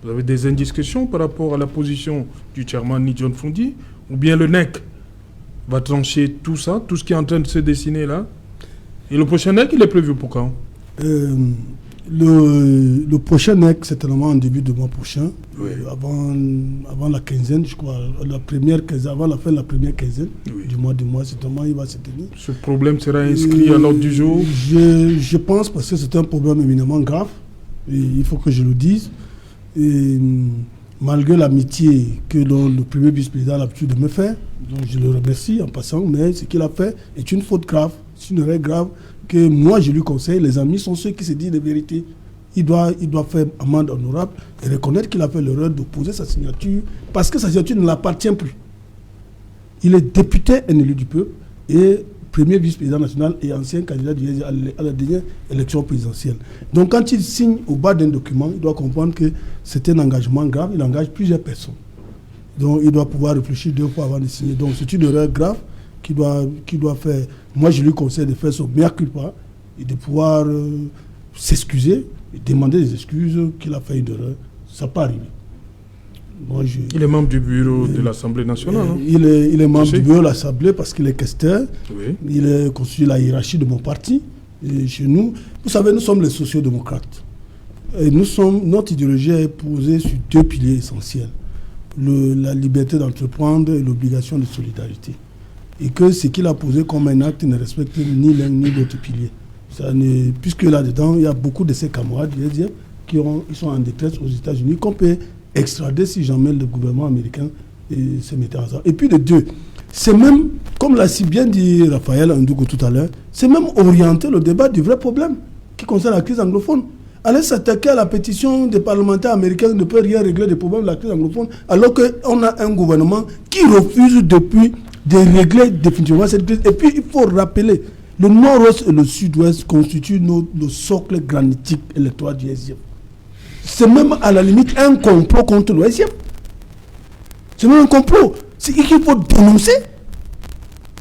Speaker 1: vous avez des indiscrétions par rapport à la position du chairman John Fundi, ou bien le NEC va trancher tout ça, tout ce qui est en train de se dessiner là. Et le prochain NEC, il est prévu pour quand?
Speaker 5: Le prochain NEC, certainement en début de mois prochain, avant la quinzaine, je crois, avant la fin de la première quinzaine du mois, certainement, il va se tenir.
Speaker 1: Ce problème sera inscrit à l'ordre du jour?
Speaker 5: Je pense, parce que c'est un problème éminemment grave, et il faut que je le dise. Et, malgré l'amitié que le premier vice-président a l'habitude de me faire, donc je le remercie en passant, mais ce qu'il a fait est une faute grave, c'est une règle grave que moi je lui conseille. Les amis sont ceux qui se disent la vérité. Il doit faire amende honorable et reconnaître qu'il a fait l'erreur d'opposer sa signature parce que sa signature ne l'appartient plus. Il est député, un élu du peuple et premier vice-président national et ancien candidat à la dernière élection présidentielle. Donc quand il signe au bas d'un document, il doit comprendre que c'est un engagement grave, il engage plusieurs personnes. Donc il doit pouvoir réfléchir 2 fois avant de signer. Donc c'est une erreur grave qu'il doit faire. Moi je lui conseille de faire son mea culpa et de pouvoir s'excuser et demander des excuses qu'il a fait une erreur. Ça peut arriver.
Speaker 1: Il est membre du bureau de l'Assemblée nationale, non?
Speaker 5: Il est membre du bureau de l'Assemblée parce qu'il est questeur.
Speaker 1: Oui.
Speaker 5: Il est constitué la hiérarchie de mon parti. Et chez nous, vous savez, nous sommes les sociodémocrates. Et notre idéologie est posée sur 2 piliers essentiels. La liberté d'entreprendre et l'obligation de solidarité. Et que ce qu'il a posé comme un acte ne respecte ni l'un ni l'autre pilier. Puisque là-dedans, il y a beaucoup de ses camarades, je veux dire, ils sont en détresse aux États-Unis, qu'on peut extrader si jamais le gouvernement américain se mettait en ça. Et puis de deux, c'est même, comme l'a si bien dit Raphaël Ndougo tout à l'heure, c'est même orienter le débat du vrai problème qui concerne la crise anglophone. Aller s'attaquer à la pétition des parlementaires américains ne peut rien régler des problèmes de la crise anglophone, alors qu'on a un gouvernement qui refuse depuis de régler définitivement cette crise. Et puis il faut rappeler, le nord-ouest et le sud-ouest constituent le socle granitique électoral du SDF. C'est même à la limite un complot contre le SDF. C'est même un complot. C'est qu'il faut dénoncer.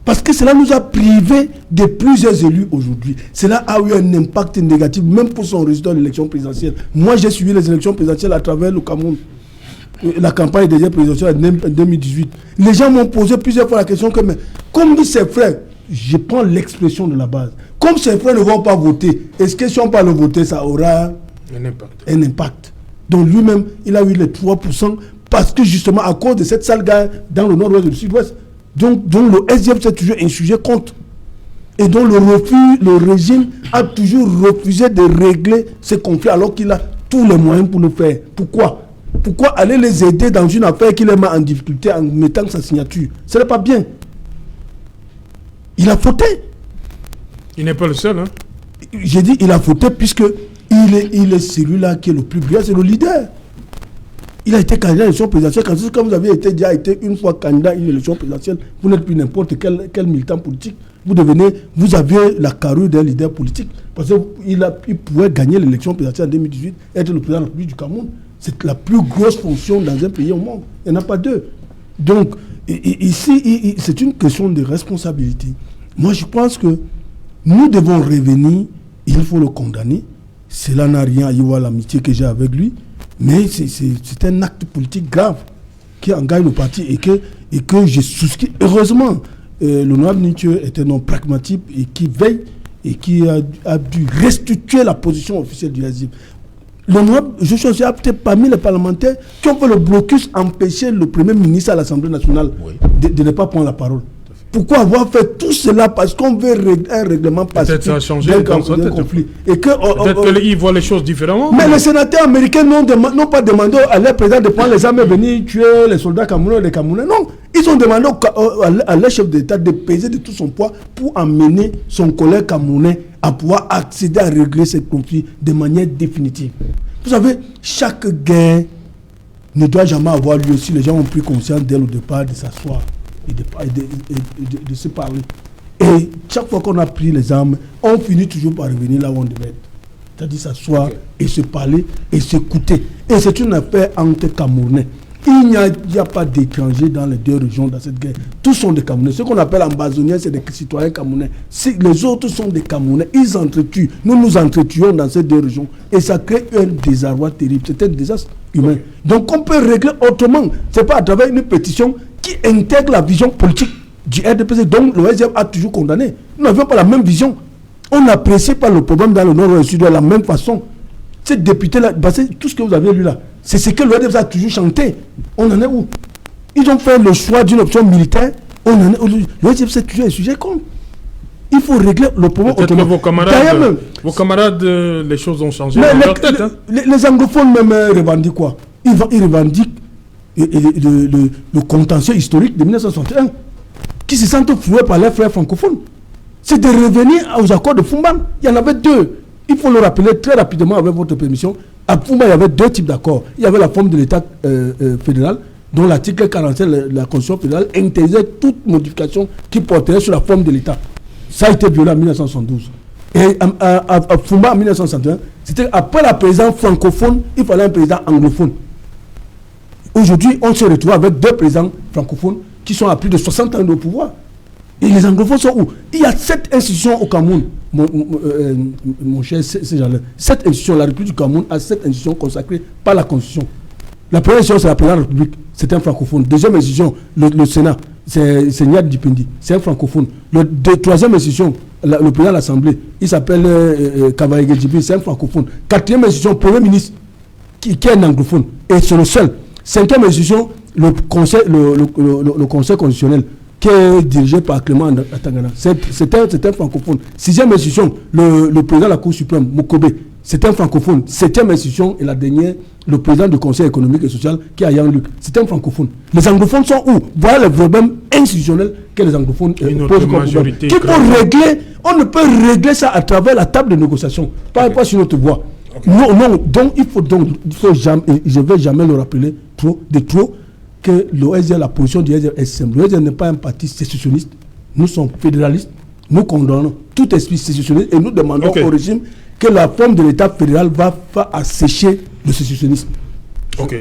Speaker 5: Parce que cela nous a privés de plusieurs élus aujourd'hui. Cela a eu un impact négatif, même pour son résultat de l'élection présidentielle. Moi, j'ai suivi les élections présidentielles à travers le Cameroun. La campagne des présidentielles en 2018. Les gens m'ont posé plusieurs fois la question que, mais comme ses frères, je prends l'expression de la base, comme ses frères ne vont pas voter, est-ce que si on ne va pas le voter, ça aura un impact. Donc lui-même, il a eu les 3%, parce que justement, à cause de cette sale guerre dans le nord-ouest et le sud-ouest, donc le SDF s'est toujours insurgé contre. Et donc le régime a toujours refusé de régler ces conflits alors qu'il a tous les moyens pour le faire. Pourquoi aller les aider dans une affaire qui les met en difficulté en mettant sa signature? Ce n'est pas bien. Il a fauté.
Speaker 1: Il n'est pas le seul. Hein?
Speaker 5: J'ai dit il a fauté puisque il est celui-là qui est le plus brillant, c'est le leader. Il a été candidat à l'élection présidentielle. Quand vous avez déjà été une fois candidat à une élection présidentielle, vous n'êtes plus n'importe quel militant politique. Vous aviez la carrure d'un leader politique. Parce qu'il pouvait gagner l'élection présidentielle en 2018, être le président de la République du Cameroun. C'est la plus grosse fonction dans un pays au monde. Il n'y en a pas deux. Donc, ici, c'est une question de responsabilité. Moi, je pense que nous devons revenir, il faut le condamner. Cela n'a rien à y voir l'amitié que j'ai avec lui. Mais c'est un acte politique grave qui engage le parti et que je souscris. Heureusement, l'honorable Nithieu est un homme pragmatique et qui veille et qui a dû restituer la position officielle du SDF. L'honorable Joshua a peut-être parmi les parlementaires qui ont fait le blocus, empêcher le Premier ministre à l'Assemblée nationale de ne pas prendre la parole. Pourquoi avoir fait tout cela? Parce qu'on veut un règlement pacifique d'un conflit.
Speaker 1: Peut-être qu'ils voient les choses différemment.
Speaker 5: Mais les sénateurs américains n'ont pas demandé à leur président de prendre les armes et venir tuer les soldats camerounais et les Camerounais. Non, ils ont demandé à leur chef d'État de peser de tout son poids pour amener son collègue camerounais à pouvoir accéder à régler ce conflit de manière définitive. Vous savez, chaque guerre ne doit jamais avoir lieu si les gens ont pris conscience dès le départ de s'asseoir et de se parler. Et chaque fois qu'on a pris les armes, on finit toujours par revenir là où on devait être. C'est-à-dire s'asseoir et se parler et s'écouter. Et c'est une affaire entre Camerounais. Il n'y a pas d'étrangers dans les deux régions dans cette guerre. Tous sont des Camerounais. Ce qu'on appelle ambazoniens, c'est des citoyens camerounais. Les autres sont des Camerounais. Ils entretuent. Nous nous entretuons dans ces deux régions. Et ça crée un désarroi terrible. C'est un désastre humain. Donc on peut régler autrement. Ce n'est pas à travers une pétition qui intègre la vision politique du RDPC. Donc le SDF a toujours condamné. Nous n'avions pas la même vision. On n'apprécie pas le problème dans le nord et le sud de la même façon. Ces députés-là, tout ce que vous avez lu là, c'est ce que le RDPC a toujours chanté. On en est où? Ils ont fait le choix d'une option militaire. On en est où? Le RDPC c'est toujours un sujet comme. Il faut régler le problème autrement.
Speaker 1: Vos camarades, les choses ont changé dans leur tête.
Speaker 5: Les anglophones même revendiquent quoi? Ils revendiquent le contentieux historique de 1961 qui se sentent floués par les frères francophones. C'est de revenir aux accords de Fumban. Il y en avait deux. Il faut le rappeler très rapidement avec votre permission. À Fumban, il y avait deux types d'accords. Il y avait la forme de l'État fédéral, dont l'article 47 de la Constitution fédérale interdisait toute modification qui porterait sur la forme de l'État. Ça a été violé en 1972. Et à Fumban, en 1961, c'était après la présidence francophone, il fallait un président anglophone. Aujourd'hui, on se retrouve avec deux présidents francophones qui sont à plus de 60 ans de pouvoir. Et les anglophones sont où? Il y a 7 institutions au Cameroun, mon cher Céjalin. 7 institutions, la République du Cameroun a 7 institutions consacrées par la Constitution. La première institution, c'est la présidence de la République, c'est un francophone. Deuxième institution, le Sénat, c'est Niad Dipendi, c'est un francophone. Troisième institution, le président de l'Assemblée, il s'appelle Kavaïge Djibi, c'est un francophone. Quatrième institution, Premier ministre, qui est un anglophone, et c'est le seul. Cinquième institution, le conseil constitutionnel, qui est dirigé par Clément Atangana. C'est un francophone. Sixième institution, le président de la Cour suprême, Mokobe, C'est un francophone. 7e institution et la dernière, le président du Conseil économique et social qui est à Yann-Luc. C'est un francophone. Les anglophones sont où? Voilà le problème institutionnel que les anglophones posent comme problème. Qui peut régler? On ne peut régler ça à travers la table de négociation, pas sur notre voie. Non, donc il faut jamais, je ne vais jamais le rappeler trop, que l'OSR, la position du OSR est simple. L'OSR n'est pas un parti sécessionniste. Nous sommes fédéralistes. Nous condamnons tout esprit sécessionniste et nous demandons au régime que la forme de l'État fédéral va assécher le sécessionnisme.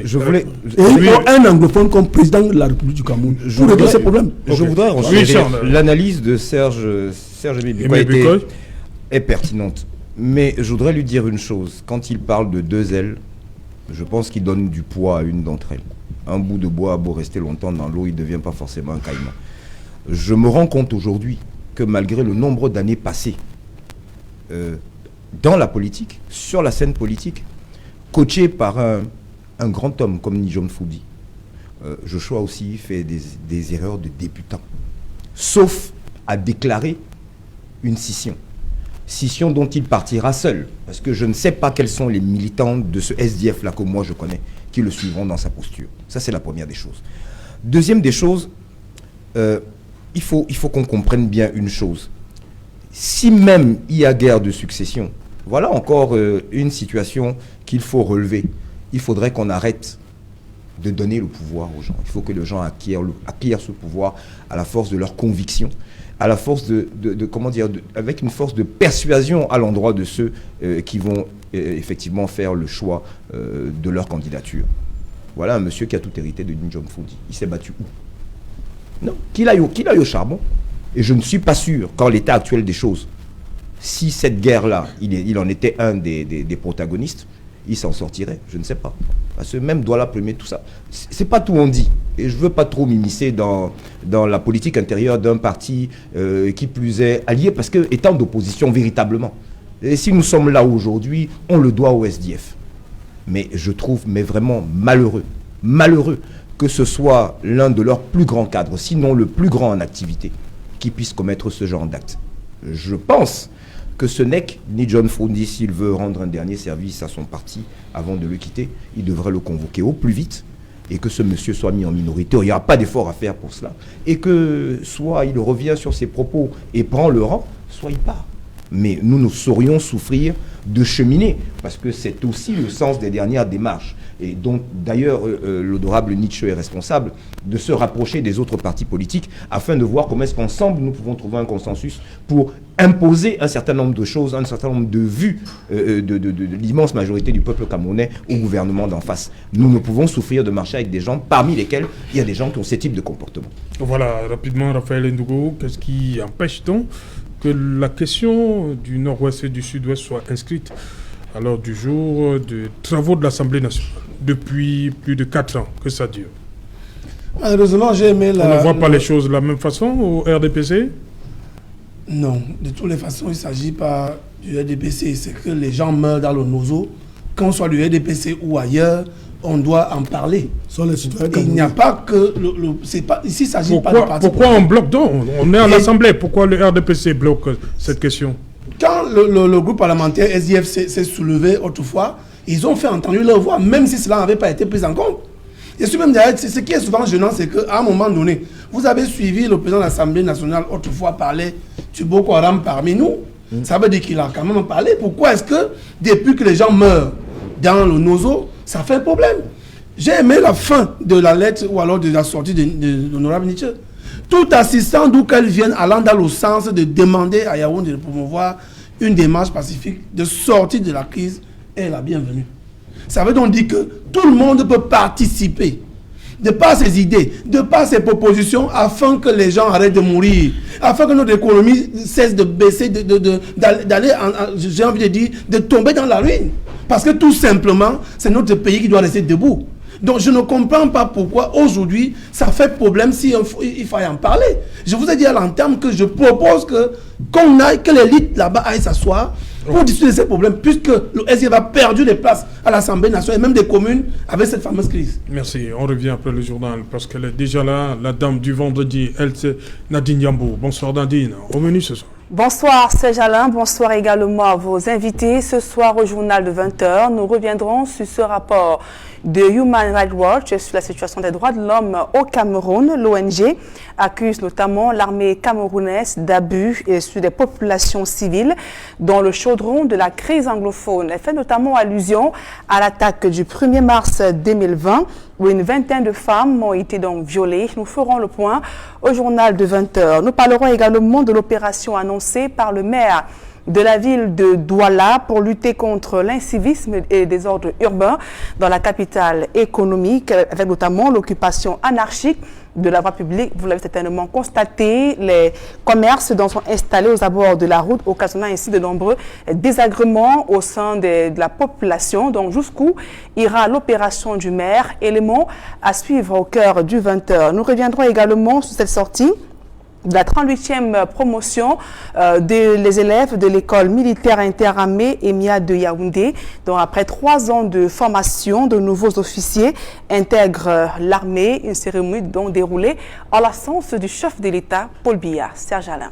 Speaker 3: Je voulais...
Speaker 5: Et il faut un anglophone comme président de la République du Cameroun pour régler ce problème.
Speaker 3: Je voudrais l'analyse de Serge Bécoy est pertinente. Mais je voudrais lui dire une chose. Quand il parle de 2 ailes, je pense qu'il donne du poids à une d'entre elles. Un bout de bois a beau rester longtemps dans l'eau, il ne devient pas forcément un caïman. Je me rends compte aujourd'hui que malgré le nombre d'années passées dans la politique, sur la scène politique, coaché par un grand homme comme Nijom Foudi, Joshua aussi fait des erreurs de débutant, sauf à déclarer une scission. Scission dont il partira seul, parce que je ne sais pas quels sont les militants de ce SDF-là que moi je connais, qui le suivront dans sa posture. Ça, c'est la première des choses. Deuxième des choses, il faut qu'on comprenne bien une chose. Si même il y a guerre de succession, voilà encore une situation qu'il faut relever. Il faudrait qu'on arrête de donner le pouvoir aux gens. Il faut que les gens acquièrent ce pouvoir à la force de leur conviction, à la force avec une force de persuasion à l'endroit de ceux qui vont effectivement faire le choix de leur candidature. Voilà un monsieur qui a tout hérité de Nijom Foudi. Il s'est battu où? Non, qu'il aille au charbon. Et je ne suis pas sûr, qu'en l'état actuel des choses, si cette guerre-là, il en était un des protagonistes, il s'en sortirait. Je ne sais pas. Parce que même Douala Premier, tout ça, c'est pas tout on dit. Et je ne veux pas trop m'immiscer dans la politique intérieure d'un parti qui plus est allié, parce que étant d'opposition véritablement. Et si nous sommes là aujourd'hui, on le doit au SDF. Mais je trouve vraiment malheureux que ce soit l'un de leurs plus grands cadres, sinon le plus grand en activité, qui puisse commettre ce genre d'acte. Je pense que ce n'est que Nijom Foudi, s'il veut rendre un dernier service à son parti avant de le quitter, il devrait le convoquer au plus vite et que ce monsieur soit mis en minorité. Il n'y aura pas d'effort à faire pour cela. Et que soit il revient sur ses propos et prend le rang, soit il part. Mais nous saurions souffrir de cheminer, parce que c'est aussi le sens des dernières démarches. Et donc, d'ailleurs, l'honorable Nietzsche est responsable de se rapprocher des autres partis politiques afin de voir comment est-ce qu'ensemble nous pouvons trouver un consensus pour imposer un certain nombre de choses, un certain nombre de vues de l'immense majorité du peuple camerounais au gouvernement d'en face. Nous ne pouvons souffrir de marcher avec des gens parmi lesquels il y a des gens qui ont ce type de comportement.
Speaker 1: Voilà, rapidement, Raphaël Ndougo, qu'est-ce qui empêche donc que la question du nord-ouest et du sud-ouest soit inscrite à l'ordre du jour des travaux de l'Assemblée nationale depuis plus de 4 ans que ça dure?
Speaker 4: Malheureusement, j'ai aimé
Speaker 1: On ne voit pas les choses de la même façon au RDPC?
Speaker 4: Non, de toutes les façons, il ne s'agit pas du RDPC. C'est que les gens meurent dans le nozo. Qu'on soit du RDPC ou ailleurs, on doit en parler. Il n'y a pas que... ici, il ne s'agit pas de parti.
Speaker 1: Pourquoi on bloque donc? On est à l'Assemblée. Pourquoi le RDPC bloque cette question?
Speaker 4: Quand le groupe parlementaire SDF s'est soulevé autrefois, ils ont fait entendre leur voix, même si cela n'avait pas été pris en compte. Et ce qui est souvent gênant, c'est qu'à un moment donné, vous avez suivi le président de l'Assemblée nationale autrefois parler du Boko Haram parmi nous. Ça veut dire qu'il a quand même parlé. Pourquoi est-ce que, depuis que les gens meurent dans le nozo, ça fait un problème? J'ai aimé la fin de la lettre ou alors de la sortie de l'honorable Nietzsche. Tout assistant d'où qu'elle vienne allant dans le sens de demander à Yaoundé de promouvoir une démarche pacifique de sortie de la crise est la bienvenue. Ça veut donc dire que tout le monde peut participer de par ses idées, de par ses propositions, afin que les gens arrêtent de mourir, afin que notre économie cesse de baisser, d'aller, j'ai envie de dire, de tomber dans la ruine. Parce que tout simplement, c'est notre pays qui doit rester debout. Donc je ne comprends pas pourquoi aujourd'hui ça fait problème s'il faille en parler. Je vous ai dit à l'entame que je propose que l'élite là-bas aille s'asseoir pour discuter de ces problèmes, puisque le SDF a perdu des places à l'Assemblée nationale et même des communes avec cette fameuse crise.
Speaker 1: Merci. On revient après le journal parce qu'elle est déjà là, la dame du vendredi, elle c'est Nadine Yambo. Bonsoir Nadine. Au menu ce soir.
Speaker 6: Bonsoir Serge Alain, bonsoir également à vos invités. Ce soir au journal de 20h, nous reviendrons sur ce rapport de Human Rights Watch sur la situation des droits de l'homme au Cameroun. L'ONG accuse notamment l'armée camerounaise d'abus sur des populations civiles dans le chaudron de la crise anglophone. Elle fait notamment allusion à l'attaque du 1er mars 2020 où une vingtaine de femmes ont été donc violées. Nous ferons le point au journal de 20h. Nous parlerons également de l'opération annoncée par le maire de la ville de Douala pour lutter contre l'incivisme et les désordres urbains dans la capitale économique, avec notamment l'occupation anarchique de la voie publique. Vous l'avez certainement constaté, les commerces sont installés aux abords de la route, occasionnant ainsi de nombreux désagréments au sein de la population. Donc jusqu'où ira l'opération du maire? Élément à suivre au cœur du 20h. Nous reviendrons également sur cette sortie de la 38e promotion des élèves de l'école militaire interarmée EMIA de Yaoundé. Donc après 3 ans de formation, de nouveaux officiers intègrent l'armée. Une cérémonie donc déroulée en l'absence du chef de l'État, Paul Biya. Serge Alain.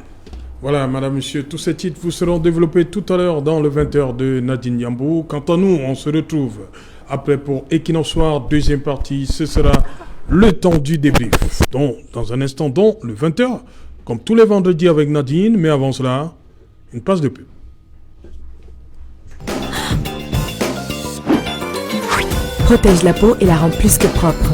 Speaker 1: Voilà, madame, monsieur, tous ces titres vous seront développés tout à l'heure dans le 20h de Nadine Yambou. Quant à nous, on se retrouve après pour Equinox Soir, deuxième partie. Ce sera le temps du débrief. Donc, dans un instant, le 20h, comme tous les vendredis avec Nadine, mais avant cela, une passe de pub.
Speaker 7: Protège la peau et la rend plus que propre.